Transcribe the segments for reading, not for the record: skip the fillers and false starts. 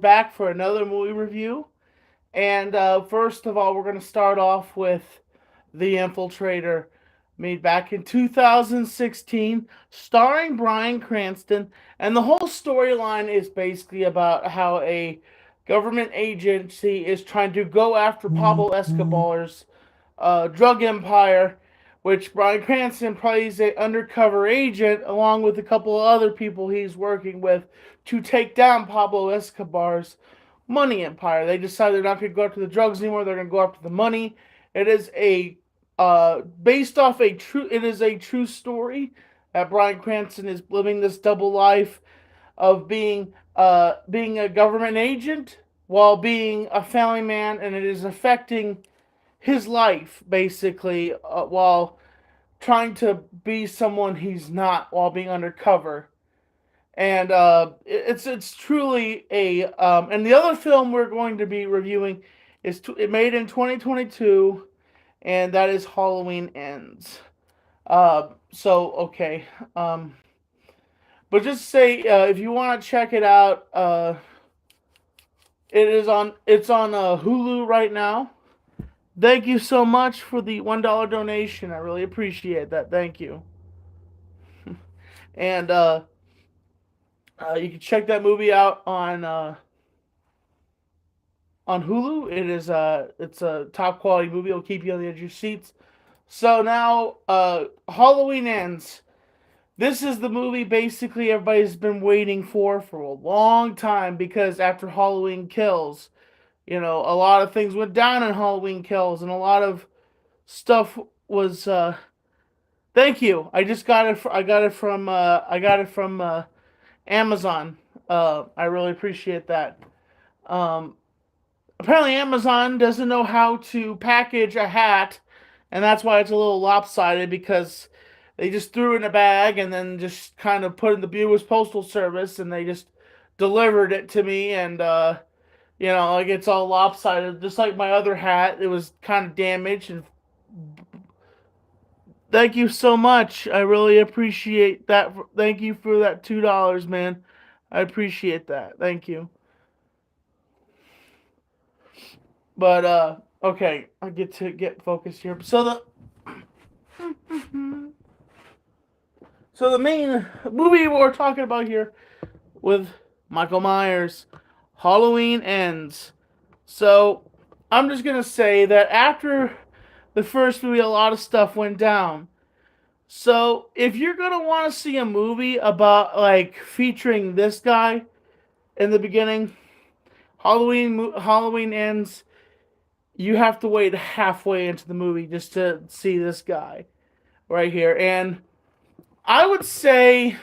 back for another movie review. And first of all, we're going to start off with The Infiltrator, made back in 2016, starring Bryan Cranston. And the whole storyline is basically about how a government agency is trying to go after Pablo Escobar's drug empire, which Bryan Cranston plays an undercover agent along with a couple of other people he's working with to take down Pablo Escobar's money empire. They decide they're not going to go after the drugs anymore. They're going to go after the money. It is a based off a true. It is a true story that Bryan Cranston is living this double life of being a government agent while being a family man, and it is affecting his life basically while trying to be someone he's not while being undercover. And it's truly a and the other film we're going to be reviewing is it made in 2022, and that is Halloween Ends. So okay, but just say if you want to check it out, it's on Hulu right now. Thank you so much for the $1 donation. I really appreciate that. Thank you. And you can check that movie out on Hulu. It's a top quality movie. It'll keep you on the edge of your seats. So now Halloween Ends. This is the movie basically everybody's been waiting for a long time, because after Halloween Kills, a lot of things went down in Halloween Kills, and a lot of stuff was. Thank you. I just got it. I got it from Amazon. I really appreciate that. Um, Apparently, Amazon doesn't know how to package a hat, and that's why it's a little lopsided, because they just threw it in a bag and then just kind of put it in the U.S. Postal Service, and they just delivered it to me, and like it's all lopsided, just like my other hat. It was kind of damaged. And thank you so much. I really appreciate that. Thank you for that $2, man. I appreciate that. Thank you. But okay, I get to get focused here. So the main movie we're talking about here with Michael Myers, Halloween Ends. So I'm just gonna say that after the first movie, a lot of stuff went down. So if you're gonna want to see a movie about like featuring this guy in the beginning, Halloween Ends, you have to wait halfway into the movie just to see this guy right here. And I would say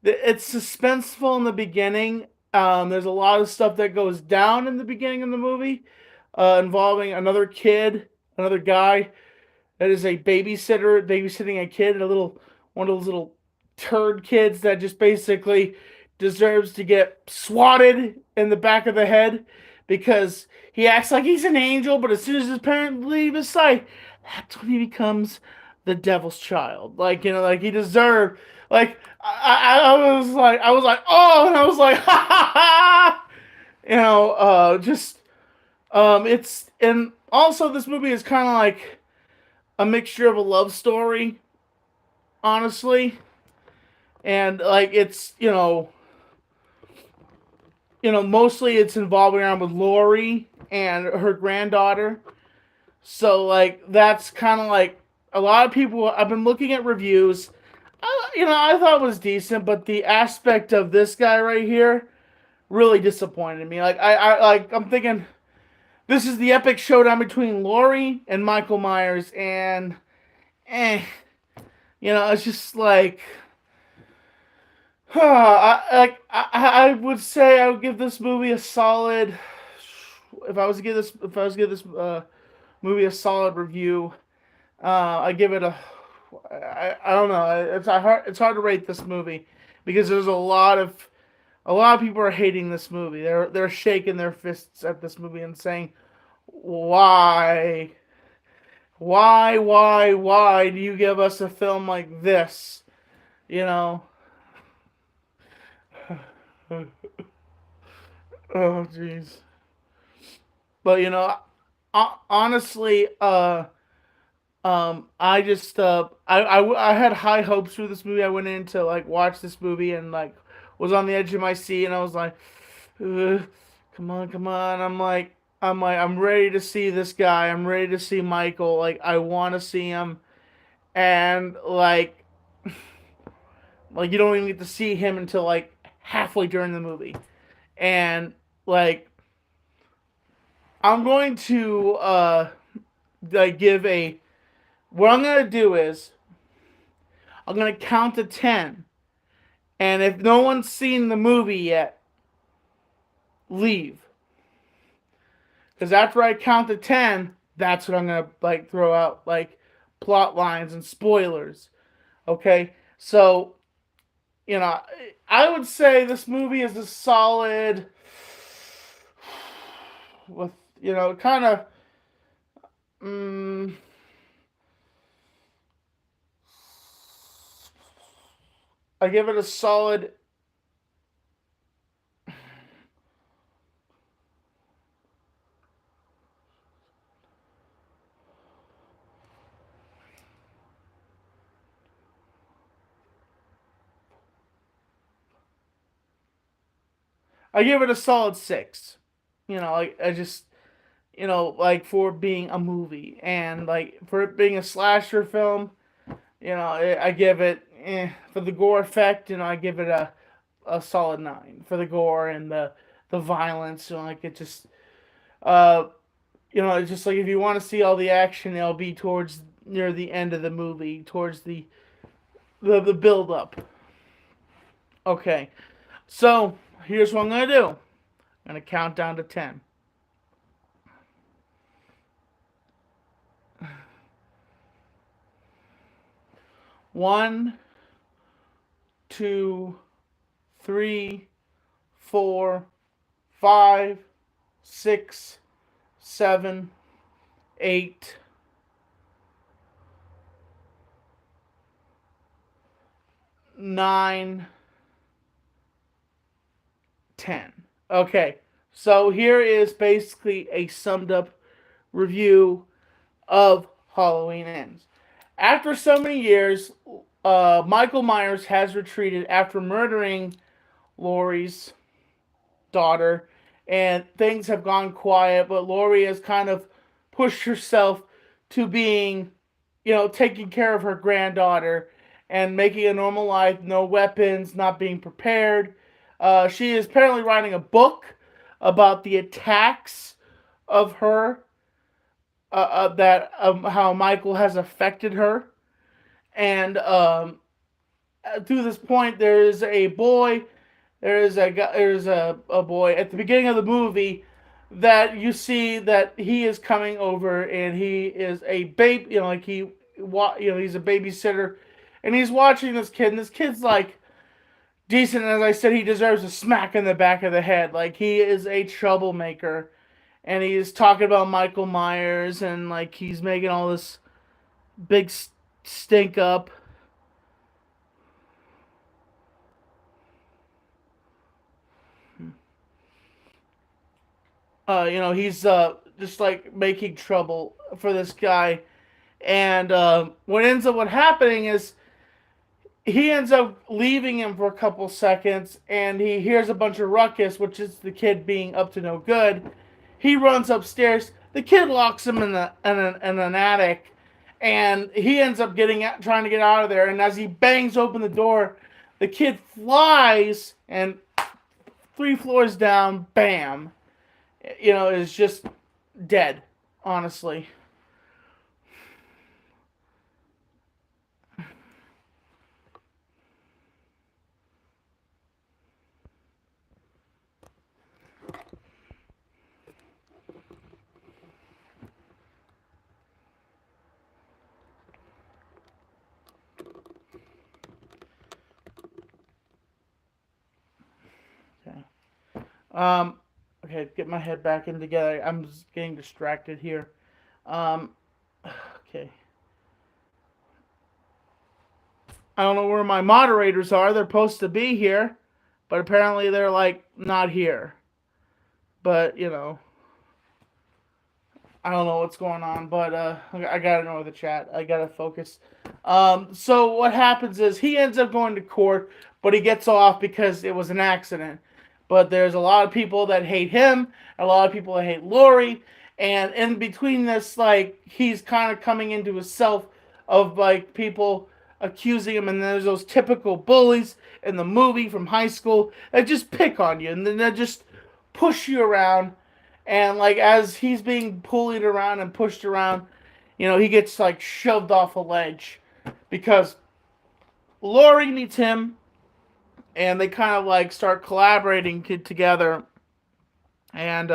that it's suspenseful in the beginning. There's a lot of stuff that goes down in the beginning of the movie, involving another kid, another guy that is a babysitter, babysitting a kid, one of those little turd kids that just basically deserves to get swatted in the back of the head, because he acts like he's an angel, but as soon as his parents leave his sight, that's when he becomes the devil's child. Like he deserved. Like I was like, oh, and I was like, ha ha ha. Just it's and also this movie is kind of like a mixture of a love story, honestly, and like it's mostly it's involving around with Lori and her granddaughter. So like that's kind of like a lot of people. I've been looking at reviews. I thought it was decent, but the aspect of this guy right here really disappointed me. I'm thinking this is the epic showdown between Lori and Michael Myers, and eh, it's just like. I would say I would give this movie a solid. If I was to give this movie a solid review, I give it a. I don't know. It's hard to rate this movie, because there's a lot of people are hating this movie. They're shaking their fists at this movie and saying, why do you give us a film like this? You know. Oh, jeez. But honestly, I just I had high hopes for this movie. I went in to like watch this movie and like was on the edge of my seat, and I was like, "Ugh, come on, come on." I'm ready to see this guy. I'm ready to see Michael. Like I want to see him, and like you don't even get to see him until like halfway during the movie, and like I'm going to like give a what I'm gonna do is I'm gonna count to 10. And if no one's seen the movie yet, leave. Because after I count to 10, that's what I'm going to like throw out like plot lines and spoilers. Okay? So, you know, I would say this movie is a solid with, kind of mm, I give it a solid I give it a solid 6. I just like for being a movie and like for it being a slasher film, I give it for the gore effect. I give it a solid 9 for the gore and the violence. Like it just uh it's just like if you want to see all the action, it'll be towards near the end of the movie, towards the build up. Okay, so here's what I'm gonna do. I'm gonna count down to 10. One, two, three, four, five, six, 7, 8, 9, 10. Okay, so here is basically a summed up review of Halloween Ends. After so many years, Michael Myers has retreated after murdering Laurie's daughter, and things have gone quiet, but Laurie has kind of pushed herself to being, taking care of her granddaughter and making a normal life, no weapons, not being prepared. She is apparently writing a book about the attacks of her, that how Michael has affected her. And to this point, there is a boy there's a boy at the beginning of the movie that you see that he is coming over and he is a babe, like he's a babysitter and he's watching this kid, and this kid's like decent. As I said, he deserves a smack in the back of the head. Like he is a troublemaker, and he's talking about Michael Myers, and like he's making all this big stink up. He's just like making trouble for this guy. And what happening is he ends up leaving him for a couple seconds, and he hears a bunch of ruckus, which is the kid being up to no good. He runs upstairs. The kid locks him in an attic, and he ends up trying to get out of there. And as he bangs open the door, the kid flies and 3 floors down, bam, is just dead. Honestly. Okay. Um, okay, get my head back in together. I'm just getting distracted here. Um, okay. I don't know where my moderators are. They're supposed to be here, but apparently they're like not here. but I don't know what's going on, but I gotta ignore the chat. I gotta focus. So what happens is he ends up going to court, but he gets off because it was an accident. But there's a lot of people that hate him, a lot of people that hate Lori, and in between this, like he's kind of coming into himself of like people accusing him, and there's those typical bullies in the movie from high school that just pick on you, and then they just push you around, and like as he's being pulled around and pushed around, he gets like shoved off a ledge because Lori needs him, and they kind of like start collaborating together, and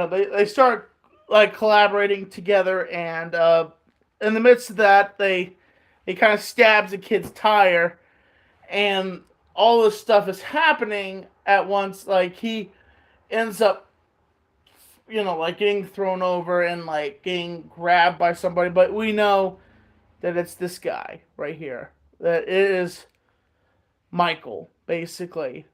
they start like collaborating together, and in the midst of that, they kind of stabs a kid's tire, and all this stuff is happening at once. Like he ends up, like getting thrown over and like getting grabbed by somebody, but we know that it's this guy right here. That it is Michael, basically.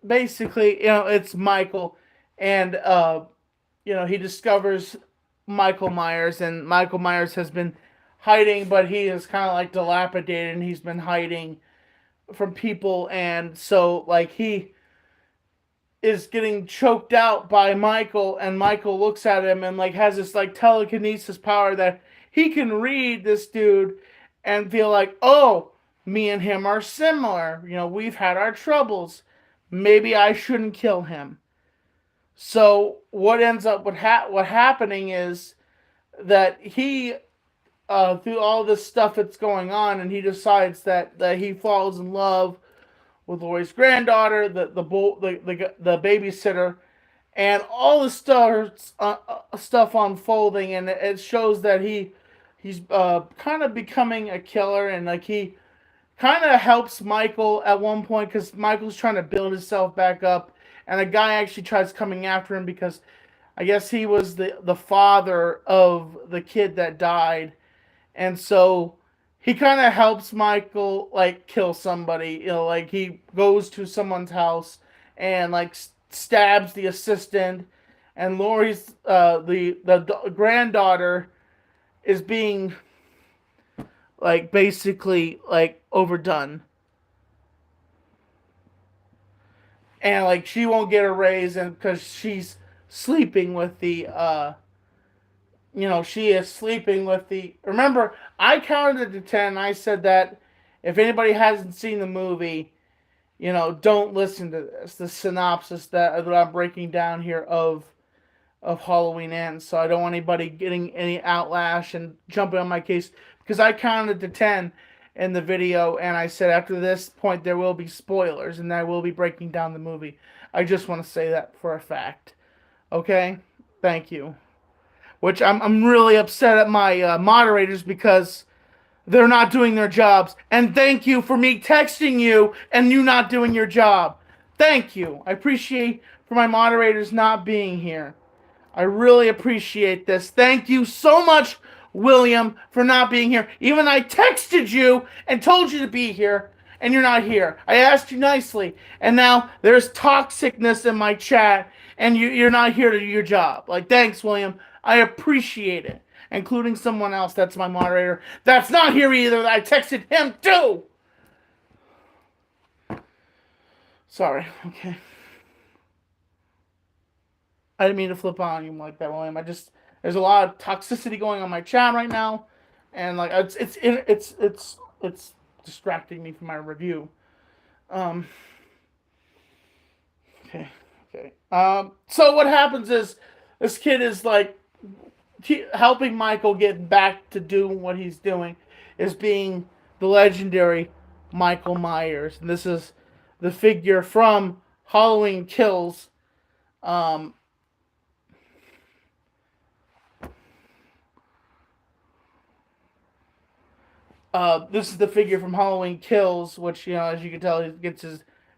Basically, it's Michael, and he discovers Michael Myers, and Michael Myers has been hiding, but he is kind of like dilapidated, and he's been hiding from people, and so like he is getting choked out by Michael, and Michael looks at him and like has this like telekinesis power that he can read this dude and feel like, oh, me and him are similar. We've had our troubles. Maybe I shouldn't kill him. So what ends up what happening is that he through all this stuff that's going on, and he decides that he falls in love with Lori's granddaughter, the babysitter, and all the stuff unfolding, and it shows that he's kind of becoming a killer, and like he kind of helps Michael at one point because Michael's trying to build himself back up, and a guy actually tries coming after him because I guess he was the father of the kid that died, and so he kind of helps Michael like kill somebody. Like he goes to someone's house and like stabs the assistant, and Lori's the granddaughter is being like basically like overdone, and like she won't get a raise, and because she's sleeping with the she is sleeping with the. Remember, I counted to 10. I said that if anybody hasn't seen the movie, don't listen to this. The synopsis that I'm breaking down here of Halloween Ends. So I don't want anybody getting any outlash and jumping on my case, because I counted to 10 in the video, and I said after this point there will be spoilers, and I will be breaking down the movie. I just want to say that for a fact. Okay? Thank you. Which I'm really upset at my moderators because they're not doing their jobs. And thank you for me texting you and you not doing your job. Thank you. I appreciate for my moderators not being here. I really appreciate this. Thank you so much, William, for not being here. Even I texted you and told you to be here, and you're not here. I asked you nicely, and now there's toxicness in my chat, and you're not here to do your job. Like, thanks, William. I appreciate it. Including someone else that's my moderator that's not here either. I texted him too. Sorry. Okay. I didn't mean to flip on you like that, William. There's a lot of toxicity going on my chat right now, and like it's distracting me from my review. Okay. So what happens is this kid is like helping Michael get back to doing what he's doing, is being the legendary Michael Myers, and this is the figure from Halloween Kills. This is the figure from Halloween Kills, which, as you can tell, he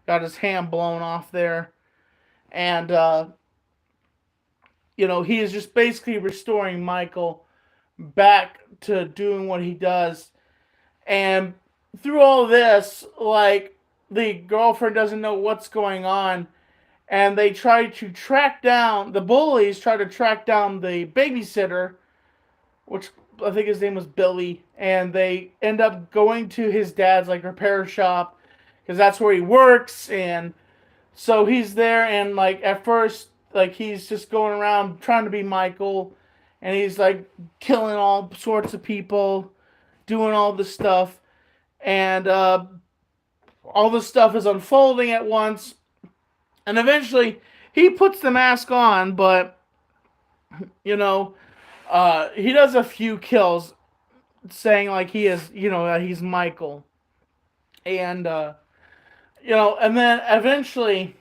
got his hand blown off there, and he is just basically restoring Michael back to doing what he does. And through all this, like, the girlfriend doesn't know what's going on, and they try to track down the bullies, try to track down the babysitter, which I think his name was Billy, and they end up going to his dad's like repair shop because that's where he works. And so he's there, and like at first, like he's just going around trying to be Michael, and he's like killing all sorts of people, doing all this stuff, and all this stuff is unfolding at once, and eventually he puts the mask on, but you know he does a few kills, saying like he is, he's Michael, and and then eventually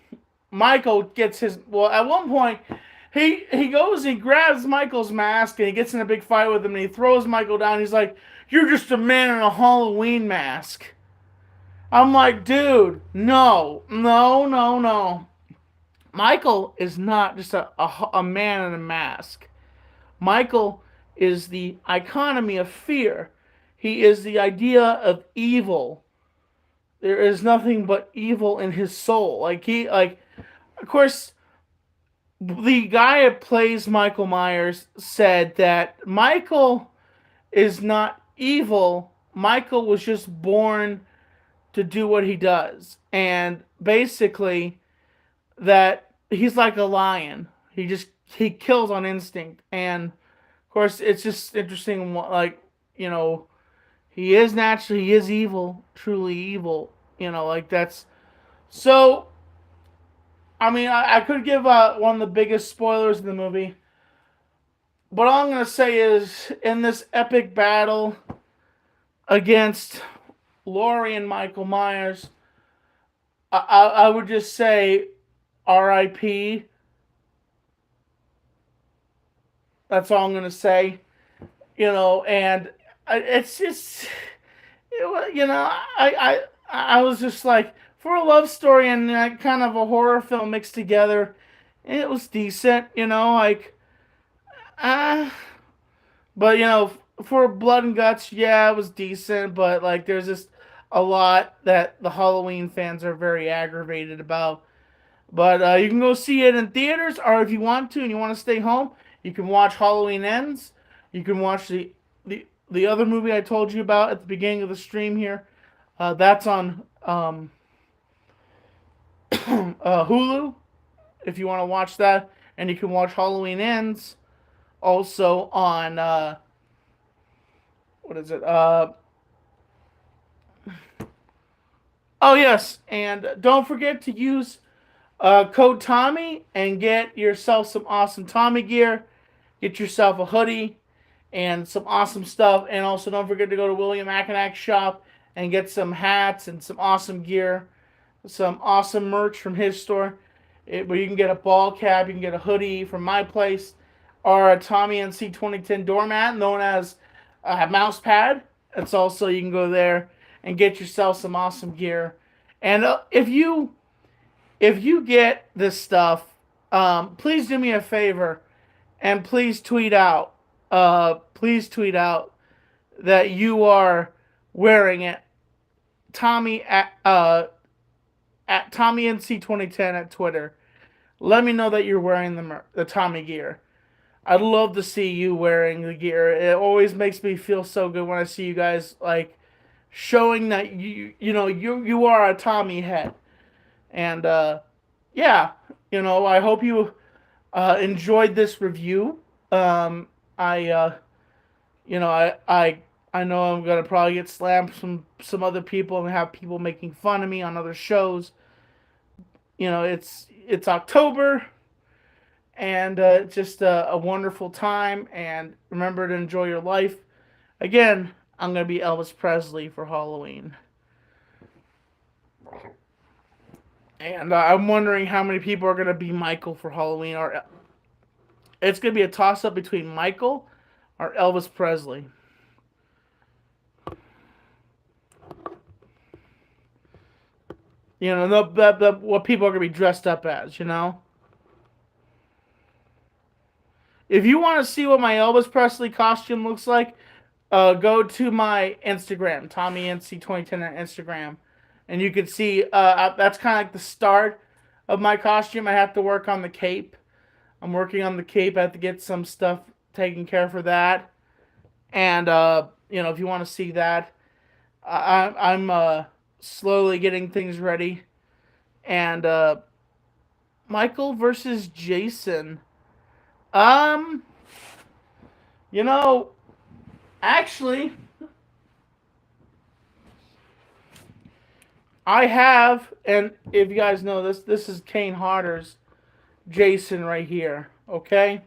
Michael gets his. Well, at one point, he goes, he grabs Michael's mask, and he gets in a big fight with him, and he throws Michael down. He's like, "You're just a man in a Halloween mask." I'm like, dude, no, no, no, no. Michael is not just a man in a mask. Michael is the economy of fear. He is the idea of evil. There is nothing but evil in his soul. Of course, the guy that plays Michael Myers said that Michael is not evil. Michael was just born to do what he does. And basically, that he's like a lion. He kills on instinct. And of course, it's just interesting, like, he is naturally, he is evil, truly evil. Like that's. So, I mean, I could give one of the biggest spoilers in the movie. But all I'm going to say is, in this epic battle against Laurie and Michael Myers, I would just say R.I.P. That's all I'm going to say. And it's just, I was just like, for a love story and kind of a horror film mixed together, it was decent, uh, but for blood and guts, yeah, it was decent, but like there's just a lot that the Halloween fans are very aggravated about. But you can go see it in theaters, or if you want to and you want to stay home, you can watch Halloween Ends. You can watch the other movie I told you about at the beginning of the stream here. That's on Hulu, if you want to watch that. And you can watch Halloween Ends also on, what is it? Oh, yes. And don't forget to use code Tommy and get yourself some awesome Tommy gear. Get yourself a hoodie and some awesome stuff. And also don't forget to go to William Mackinac shop and get some hats and some awesome gear, some awesome merch from his store. Where you can get a ball cap, you can get a hoodie from my place, or a Tommy NC 2010 doormat known as a mouse pad. It's also, you can go there and get yourself some awesome gear. And if you get this stuff, please do me a favor and please tweet out. Please tweet out that you are wearing it. Tommy at Tommy NC 2010 at Twitter. Let me know that you're wearing the Tommy gear. I'd love to see you wearing the gear. It always makes me feel so good when I see you guys like showing that you are a Tommy head. And yeah, I hope you enjoyed this review. I know I'm gonna probably get slammed from some other people and have people making fun of me on other shows. It's October, and it's just a wonderful time. And remember to enjoy your life. Again, I'm gonna be Elvis Presley for Halloween, and I'm wondering how many people are gonna be Michael for Halloween, or it's gonna be a toss up between Michael or Elvis Presley. You know, what people are going to be dressed up as, you know? If you want to see what my Elvis Presley costume looks like, go to my Instagram, TommyNC2010 on Instagram. And you can see that's kind of like the start of my costume. I have to work on the cape. I'm working on the cape. I have to get some stuff taken care of for that. And, you know, if you want to see that, I'm slowly getting things ready. And Michael versus Jason. Um, you know, actually, I have, and if you guys know this, this is Kane Hodder's Jason right here. Okay?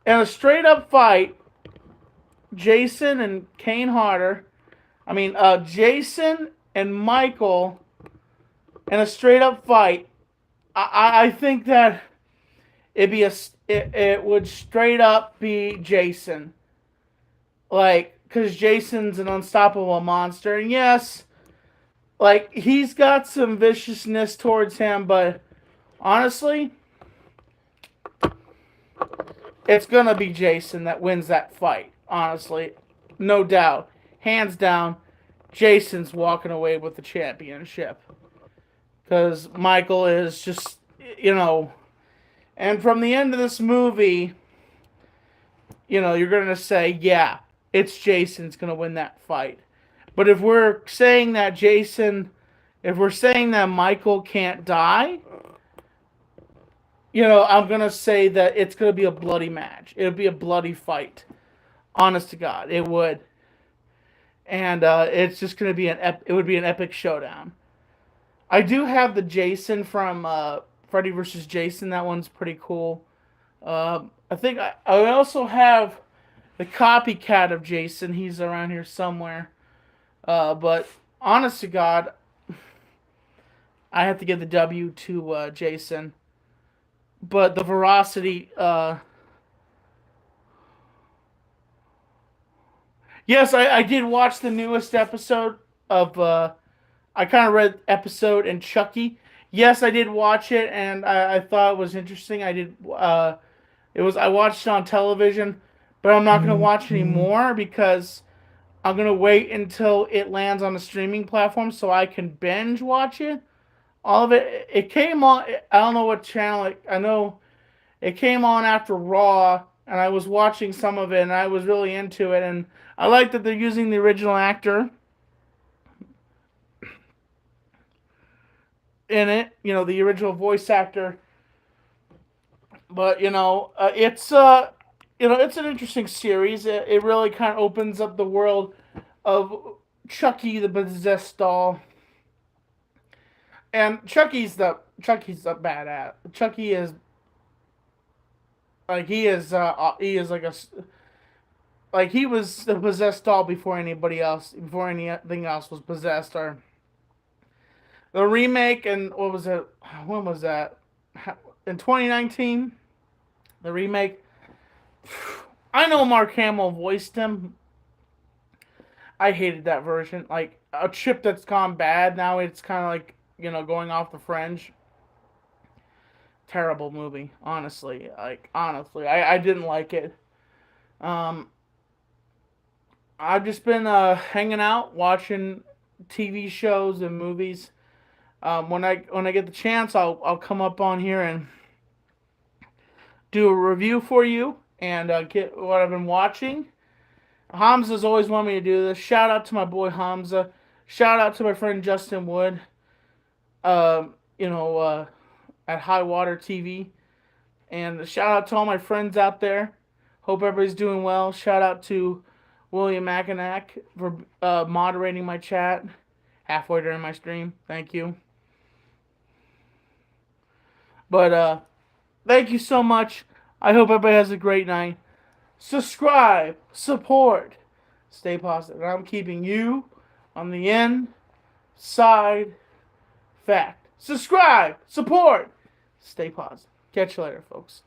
In a straight up fight, Jason and Kane Hodder, Jason and Michael in a straight up fight, I think that it would straight up be Jason. Like, because Jason's an unstoppable monster. And yes, like, he's got some viciousness towards him, but honestly, it's going to be Jason that wins that fight. Honestly, no doubt. Hands down, Jason's walking away with the championship. Because Michael is just, you know, and from the end of this movie, you know, you're going to say, yeah, it's Jason's going to win that fight. But if we're saying that Michael can't die, you know, I'm going to say that it's going to be a bloody match. It'll be a bloody fight. Honest to God, it would. And it's just going to be it would be an epic showdown. I do have the Jason from Freddy vs. Jason. That one's pretty cool. I think I also have the copycat of Jason. He's around here somewhere. But honest to God, I have to give the W to Jason. But the veracity... yes, I did watch the newest episode of... I kind of read episode and Chucky. Yes, I did watch it, and I thought it was interesting. I watched it on television, but I'm not going to watch anymore because I'm going to wait until it lands on a streaming platform so I can binge watch it. All of it. It came on, I don't know what channel. I know it came on after Raw, and I was watching some of it, and I was really into it. And I like that they're using the original actor in it, you know, the original voice actor. But you know, it's an interesting series. It really kind of opens up the world of Chucky the possessed doll, and Chucky's the badass. Chucky is like he is like he was the possessed doll before anything else was possessed. Or the remake, and what was it? When was that? In 2019, the remake. I know Mark Hamill voiced him. I hated that version. Like, a chip that's gone bad, now it's kind of like, you know, going off the fringe. Terrible movie, honestly. Like, honestly, I didn't like it. I've just been hanging out, watching TV shows and movies. When I get the chance, I'll come up on here and do a review for you and get what I've been watching. Hamza's always wanted me to do this. Shout out to my boy Hamza. Shout out to my friend Justin Wood. You know, at High Water TV. And shout out to all my friends out there. Hope everybody's doing well. Shout out to William Mackinac for moderating my chat halfway during my stream. Thank you. But thank you so much. I hope everybody has a great night. Subscribe, support, stay positive. I'm keeping you on the inside fact. Subscribe, support, stay positive. Catch you later, folks.